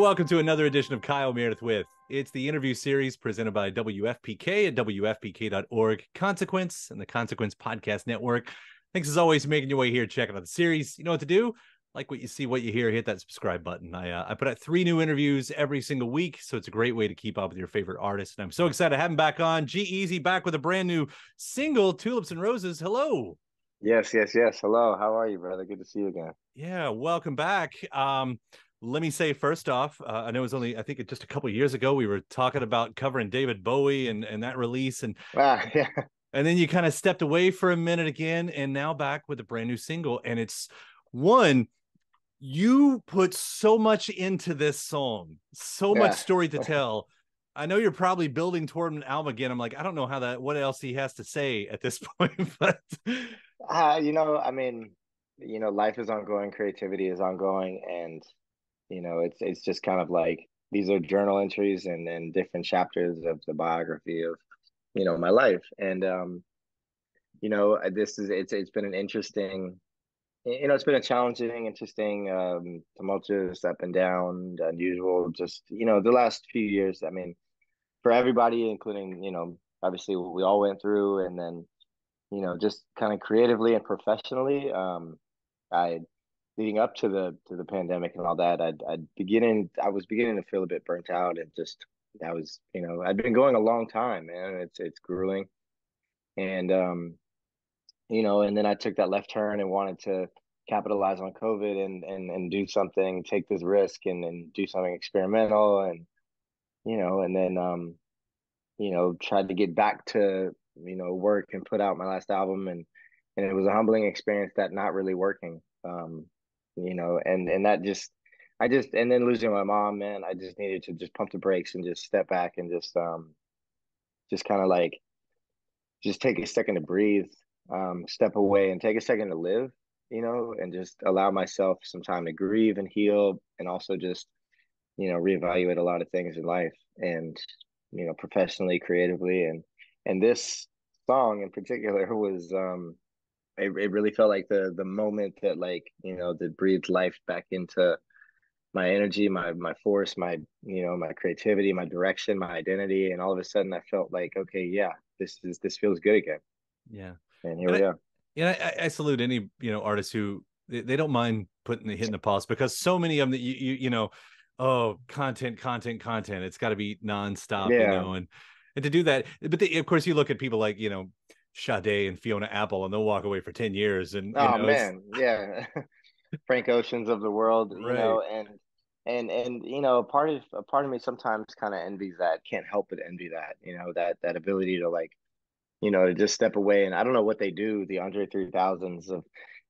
welcome to another edition of Kyle Meredith with. It's the interview series presented by WFPK at WFPK.org, Consequence, and the Consequence Podcast Network. Thanks as always for making your way here, checking out the series. You know what to do? Like what you see, what you hear, hit that subscribe button. I put out 3 new interviews every single week, so it's a great way to keep up with your favorite artists. And I'm so excited to have him back on. G-Eazy back with a brand new single, Tulips and Roses. Hello. Yes. Hello. How are you, brother? Good to see you again. Yeah, welcome back. Let me say first off, I know it was only, I think just a couple of years ago, we were talking about covering David Bowie and that release. Yeah. And then you kind of stepped away for a minute again, and now back with a brand new single. And it's one, you put so much into this song, so much Yeah. story to tell. I know you're probably building toward an album again. I'm like, I don't know what else he has to say at this point, but life is ongoing, creativity is ongoing, and it's just kind of like these are journal entries and different chapters of the biography of, my life. And it's been an interesting, it's been a challenging, interesting, tumultuous, up and down, unusual, just, the last few years. I mean, for everybody, including, obviously what we all went through, and then, just kind of creatively and professionally, I leading up to the pandemic and all that, I was beginning to feel a bit burnt out, and just that was, I'd been going a long time, man. It's grueling. And and then I took that left turn and wanted to capitalize on COVID and do something, take this risk and do something experimental, and and then tried to get back to, work and put out my last album, and it was a humbling experience that not really working. And that just I just and then losing my mom, man, I just needed to just pump the brakes and just step back and just kind of like just take a second to breathe, step away and take a second to live, and just allow myself some time to grieve and heal, and also just, reevaluate a lot of things in life, and, professionally, creatively. And this song in particular was, it really felt like the moment that, like, that breathed life back into my energy, my force, my creativity, my direction, my identity. And all of a sudden I felt like, okay, yeah, this feels good again. yeah. And here And we are. I salute any, artists who they don't mind hitting the pause, because so many of them that oh, content. It's got to be nonstop, Yeah. and to do that. But of course, you look at people like, Sade and Fiona Apple, and they'll walk away for 10 years, and Oh it's man. Yeah. Frank Oceans of the world, right. and a part of me sometimes kind of envies that, can't help but envy that, that ability to, like, to just step away. And I don't know what they do, the Andre 3000s of,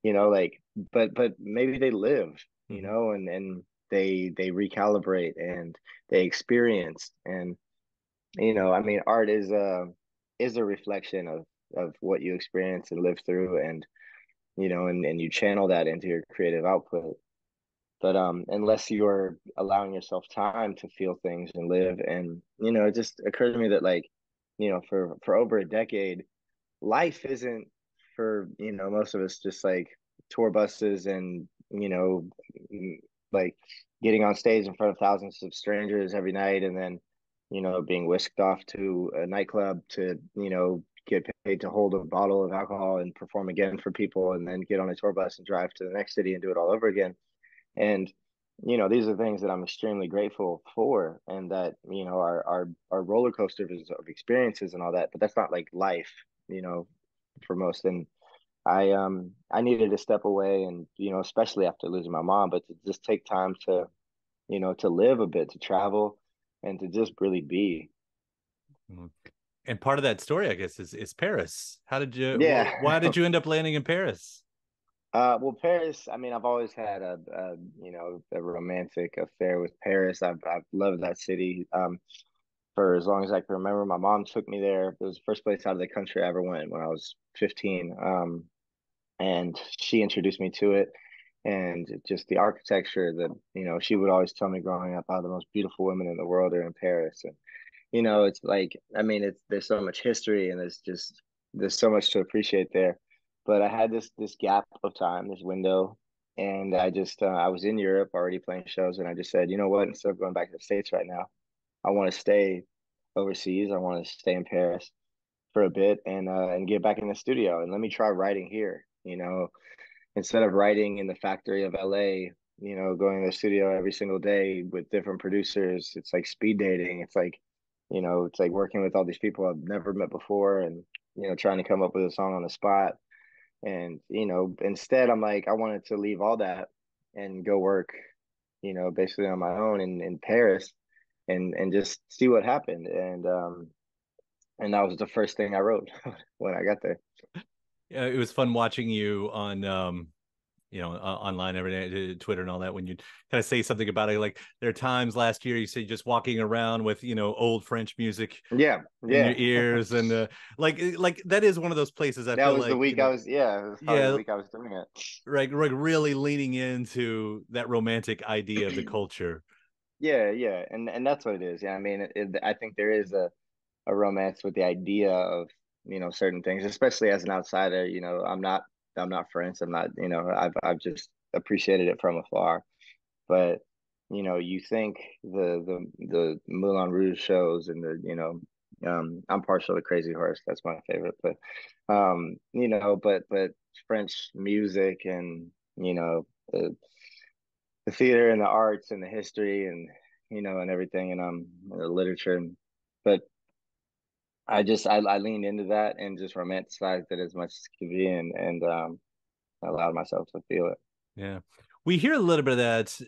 like, but maybe they live, Mm-hmm. and they recalibrate and they experience. And, I mean, art is a reflection of what you experience and live through, and, and you channel that into your creative output. But unless you're allowing yourself time to feel things and live, and, it just occurred to me that, like, for over a decade, life isn't, for, most of us, just like tour buses and, like getting on stage in front of thousands of strangers every night, and then, being whisked off to a nightclub to, get paid to hold a bottle of alcohol and perform again for people, and then get on a tour bus and drive to the next city and do it all over again. And, these are things that I'm extremely grateful for, and that, are roller coasters of experiences and all that, but that's not like life, you know, for most. And I needed to step away, and, especially after losing my mom, but to just take time to, to live a bit, to travel, and to just really be. Mhm. And part of that story, I guess, is Paris. How did why Yeah. did you end up landing in Paris? Well, Paris, I mean, I've always had a romantic affair with Paris. I've loved that city, for as long as I can remember. My mom took me there. It was the first place out of the country I ever went when I was 15. And she introduced me to it, and just the architecture that, she would always tell me growing up, how the most beautiful women in the world are in Paris. And, it's like, I mean, there's so much history, and there's so much to appreciate there. But I had this gap of time, this window, And I was in Europe already playing shows, and I just said, you know what, instead of going back to the States right now, I want to stay overseas. I want to stay in Paris for a bit and get back in the studio and let me try writing here. Instead of writing in the factory of LA, going to the studio every single day with different producers, it's like speed dating. It's like working with all these people I've never met before and, trying to come up with a song on the spot. And, instead I'm like, I wanted to leave all that and go work, basically on my own in Paris and just see what happened. And that was the first thing I wrote when I got there. Yeah, it was fun watching you on online every day, Twitter and all that, when you kind of say something about it. Like there are times last year you say just walking around with, old French music Yeah, in your yeah. ears, and like that is one of those places I That feel was the like, week I was, yeah, it was probably the yeah, week I was doing it. like really leaning into that romantic idea of the culture. Yeah, yeah. And that's what it is. Yeah, I mean, I think there is a romance with the idea of, certain things, especially as an outsider. I'm not French. I'm not, I've just appreciated it from afar. But, you think the Moulin Rouge shows and I'm partial to Crazy Horse. That's my favorite. But French music and, the theater and the arts and the history and, and everything and the literature. But I leaned into that and just romanticized it as much as could be and allowed myself to feel it. Yeah, we hear a little bit of that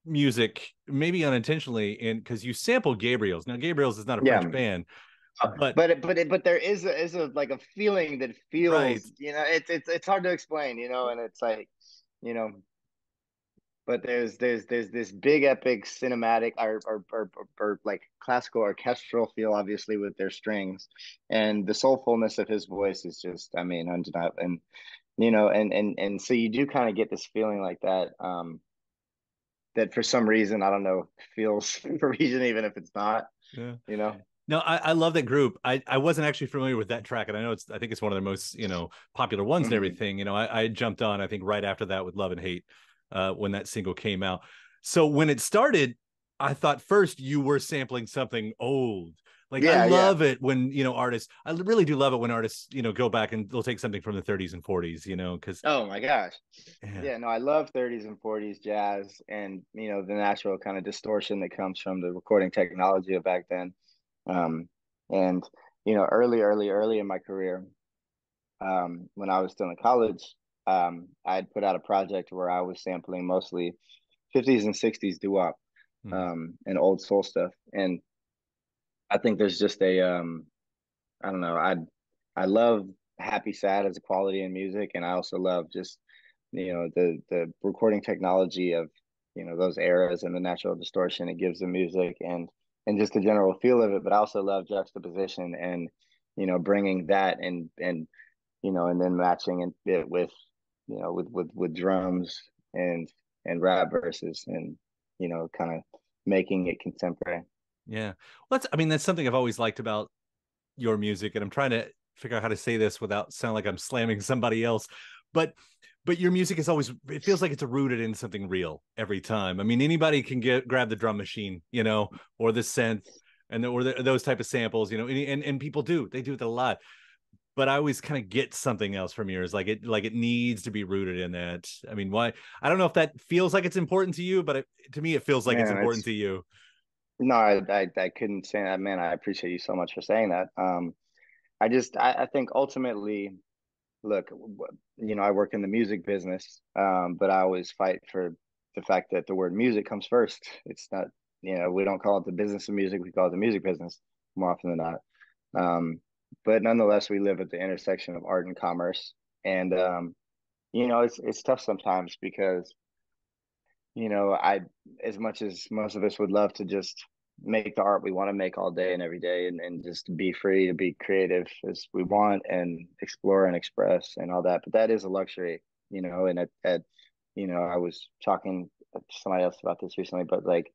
music, maybe unintentionally, in because you sample Gabriels. Now, Gabriels is not a French Yeah. band, but But there is a like a feeling that right. feels, it's hard to explain, and it's like, you know, but there's this big epic cinematic or like classical orchestral feel, obviously, with their strings, and the soulfulness of his voice is just, I mean, undeniable. And and so you do kind of get this feeling like that, that for some reason, I don't know, feels Parisian even if it's not, Yeah. you know. No, I love that group. I wasn't actually familiar with that track, and I think it's one of their most popular ones and Hmm. everything. I jumped on, I think, right after that with Love and Hate, when that single came out. So when it started, I thought first you were sampling something old. Like I Yeah, yeah. love it when artists. I really do love it when artists go back and they'll take something from the 30s and 40s. Because Oh my gosh. yeah, Yeah, no, I love 30s and 40s jazz and, the natural kind of distortion that comes from the recording technology of back then. Um, and, early in my career, when I was still in college, I'd put out a project where I was sampling mostly 50s and 60s doo-wop, mm, and old soul stuff. And I think there's just I don't know, I love happy sad as a quality in music, and I also love just the recording technology of those eras and the natural distortion it gives the music and just the general feel of it. But I also love juxtaposition and bringing that and then matching it with with drums and rap verses and kind of making it contemporary. yeah. Well, that's something I've always liked about your music, and I'm trying to figure out how to say this without sound like I'm slamming somebody else. But your music is always, it feels like it's rooted in something real every time. I mean, anybody can grab the drum machine, or the synth those type of samples, and people they do it a lot. But I always kind of get something else from yours. Like it needs to be rooted in that. I mean, why? I don't know if that feels like it's important to you, but to me, it feels like it's Man, important it's to you. no, I couldn't say that, man. I appreciate you so much for saying that. I think ultimately, look, I work in the music business, but I always fight for the fact that the word music comes first. It's not, we don't call it the business of music, we call it the music business more often than not. Um, but nonetheless, we live at the intersection of art and commerce, and it's tough sometimes because I, as much as most of us would love to just make the art we want to make all day and every day and just be free to be creative as we want and explore and express and all that. But that is a luxury, and I was talking to somebody else about this recently, but like,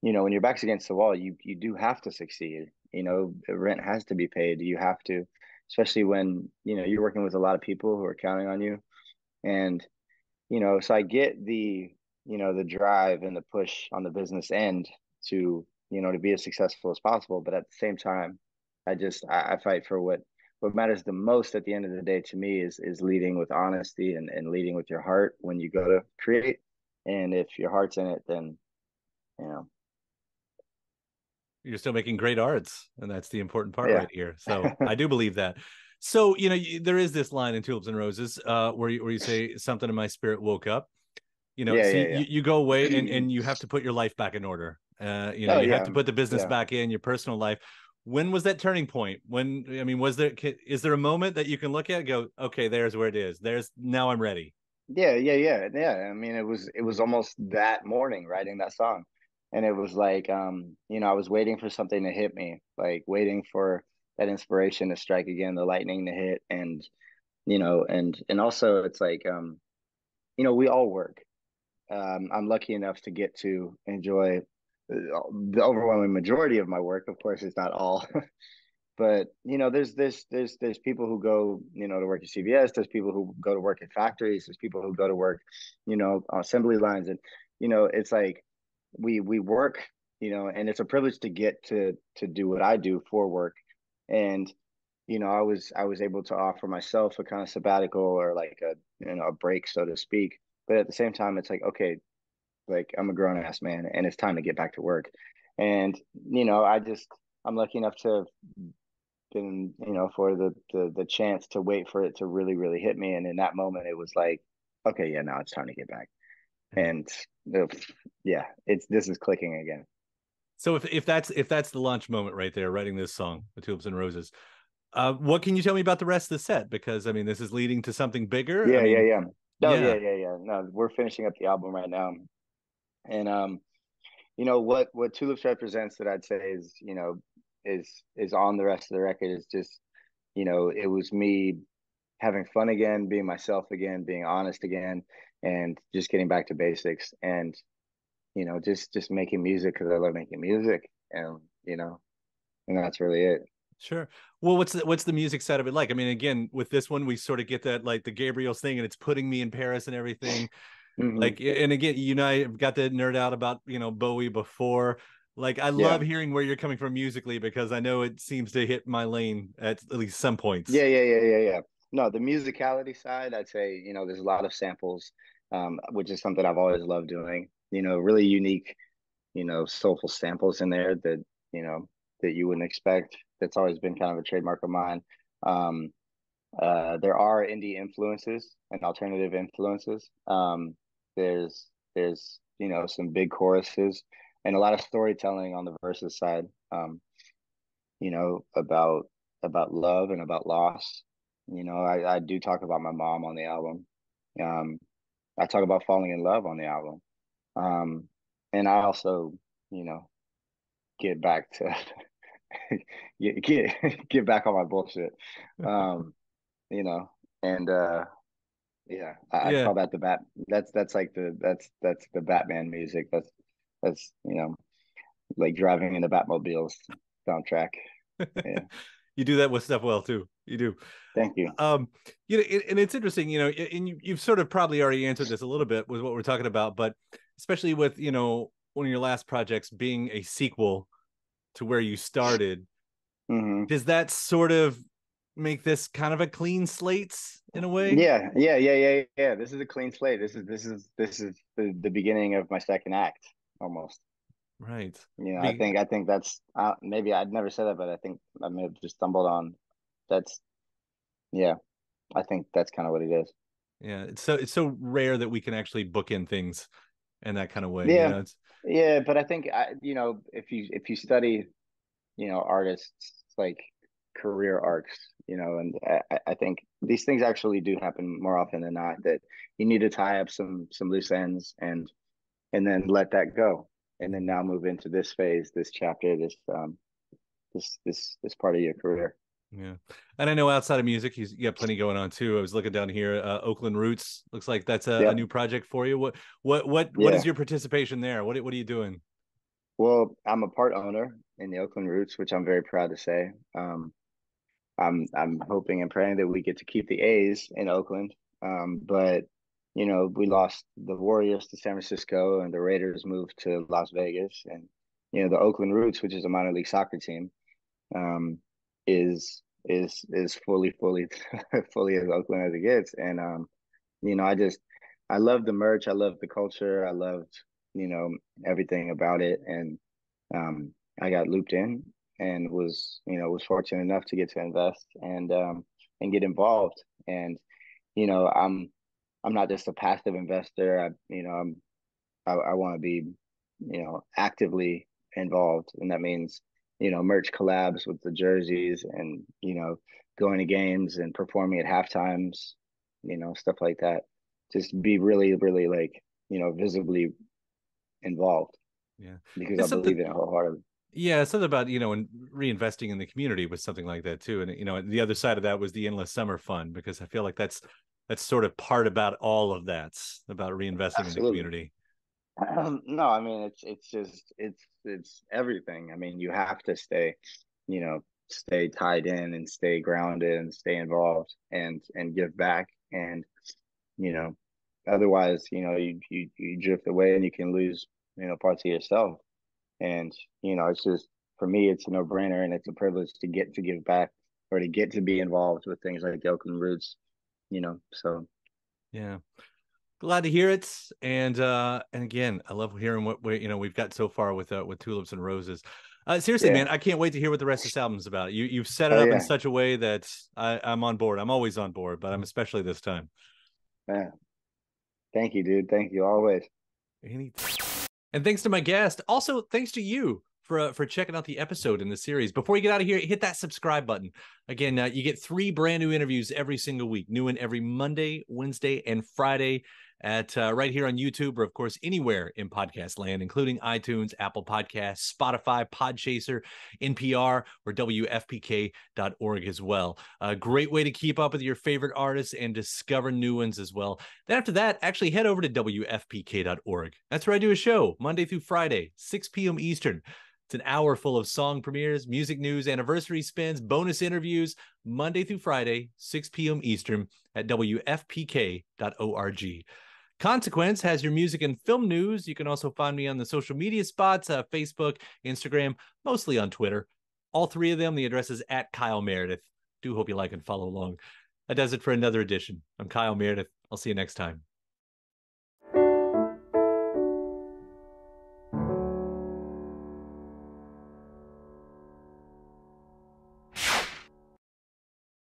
when your back's against the wall, you do have to succeed. The rent has to be paid. You have to, especially when, you're working with a lot of people who are counting on you. And so I get the drive and the push on the business end to, to be as successful as possible. But at the same time, I fight for what matters the most at the end of the day to me is leading with honesty and leading with your heart when you go to create. And if your heart's in it, then, you know, You're still making great arts, and that's the important part yeah. right here. So I do believe that. So there is this line in Tulips and Roses where you say something in my spirit woke up. Yeah, So yeah, you go away yeah. and you have to put your life back in order. Oh You have yeah. to put the business Yeah. back in your personal life. When was that turning point? When, I mean, is there a moment that you can look at and go, okay, there's where it is. Now I'm ready. Yeah. I mean, it was almost that morning writing that song. And it was like, I was waiting for something to hit me, like waiting for that inspiration to strike again, the lightning to hit. And also it's like, we all work. I'm lucky enough to get to enjoy the overwhelming majority of my work. Of course, it's not all, but there's people who go to work at CVS. There's people who go to work at factories. There's people who go to work on assembly lines, and it's like we work, and it's a privilege to get to do what I do for work. And I was able to offer myself a kind of sabbatical or like a break, so to speak. But at the same time, it's like, okay, like I'm a grown ass man and it's time to get back to work. And I'm lucky enough to have been, for the chance to wait for it to really, really hit me. And in that moment it was like, okay, yeah, now it's time to get back. Yeah. And the, yeah, this is clicking again. So if that's the launch moment right there, writing this song, The Tulips and Roses, what can you tell me about the rest of the set? Because I mean, this is leading to something bigger. I Yeah. mean, Yeah. Oh yeah, yeah, yeah. No, we're finishing up the album right now. And what Tulips represents that I'd say is, is on the rest of the record is just, it was me having fun again, being myself again, being honest again, and just getting back to basics and, just making music because I love making music. And, and that's really it. sure. Well, what's the music side of it like? I mean, again, with this one, we sort of get that like the Gabriels thing, and it's putting me in Paris and everything. Hmm. Like, and again, you and I have got to nerd out about Bowie before. Like, I love Yeah. hearing where you're coming from musically because I know it seems to hit my lane at least some points. Yeah. No, the musicality side, I'd say, there's a lot of samples, which is something I've always loved doing, really unique, soulful samples in there that you wouldn't expect. That's always been kind of a trademark of mine. Um, there are indie influences and alternative influences. There's some big choruses and a lot of storytelling on the verses side. About love and about loss. I do talk about my mom on the album. Um, I talk about falling in love on the album. And I also, you know, get back to get back on my bullshit. Um, you know, and yeah, I'd Yeah. call that the bat. That's like that's the Batman music. That's like driving in the Batmobiles soundtrack. Yeah, You do that with stuff well too. You do. thank you. Um, and it's interesting, and you've sort of probably already answered this a little bit with what we're talking about, but especially with, one of your last projects being a sequel to where you started, Hmm. does that sort of make this kind of a clean slate in a way? Yeah. This is a clean slate. This is the beginning of my second act almost. Right. I Be, think that's maybe I'd never said that, but I think I may have just stumbled on that's yeah. I think that's kind of what it is. yeah. It's so rare that we can actually book in things in that kind of way. Yeah, It's yeah, but I think if you study artists like career arcs, and I think these things actually do happen more often than not. That you need to tie up some loose ends and then let that go, and then now move into this phase, this chapter, this part of your career. yeah. And I know outside of music, you got plenty going on too. I was looking down here, Oakland Roots. Looks like that's a Yep. new project for you. What is Yeah. your participation there? What are you doing? Well, I'm a part owner in the Oakland Roots, which I'm very proud to say. I'm hoping and praying that we get to keep the A's in Oakland. But we lost the Warriors to San Francisco and the Raiders moved to Las Vegas. And, the Oakland Roots, which is a minor league soccer team, is fully, fully as Oakland as it gets. And, I love the merch. I love the culture. I loved, everything about it. And I got looped in and was fortunate enough to get to invest and get involved. And, I'm not just a passive investor. I want to be, actively involved. And that means, merch collabs with the jerseys and, going to games and performing at half times, stuff like that. Just be really, really like, visibly involved. Yeah. Because I It's believe something. in it wholeheartedly. Yeah, something about, and reinvesting in the community was something like that too. And the other side of that was the endless summer fund, because I feel like that's sort of part about all of that, about reinvesting in the Absolutely. community. No, I mean it's just it's everything. I mean, you have to you know, stay tied in and stay grounded and stay involved and give back. And, you know, otherwise, you drift away and you can lose, parts of yourself. And, it's just for me, it's a no-brainer and it's a privilege to get to give back or to get to be involved with things like the Oakland Roots, so Yeah. Glad to hear it. And again, I love hearing what we've got so far with Tulips and Roses. Seriously, yeah. man, I can't wait to hear what the rest of this album's about. You've set it Oh up in yeah. such a way that I'm on board. I'm always on board, but I'm especially this time. Yeah. Thank you, dude. Thank you always. Anything. And thanks to my guest. Also, thanks to you for checking out the episode in the series. Before you get out of here, hit that subscribe button. Again, you get 3 brand new interviews every single week. New one every Monday, Wednesday, and Friday at right here on YouTube, or of course anywhere in podcast land, including iTunes, Apple Podcasts, Spotify, Podchaser, NPR, or WFPK.org as well. A great way to keep up with your favorite artists and discover new ones as well. Then after that, actually head over to WFPK.org. That's where I do a show Monday through Friday, 6 p.m. Eastern. It's an hour full of song premieres, music news, anniversary spins, bonus interviews, Monday through Friday, 6 p.m. Eastern at WFPK.org. Consequence has your music and film news. You can also find me on the social media spots, Facebook, Instagram, mostly on Twitter. All 3 of them, the address is at Kyle Meredith. Do hope you like and follow along. That does it for another edition. I'm Kyle Meredith. I'll see you next time.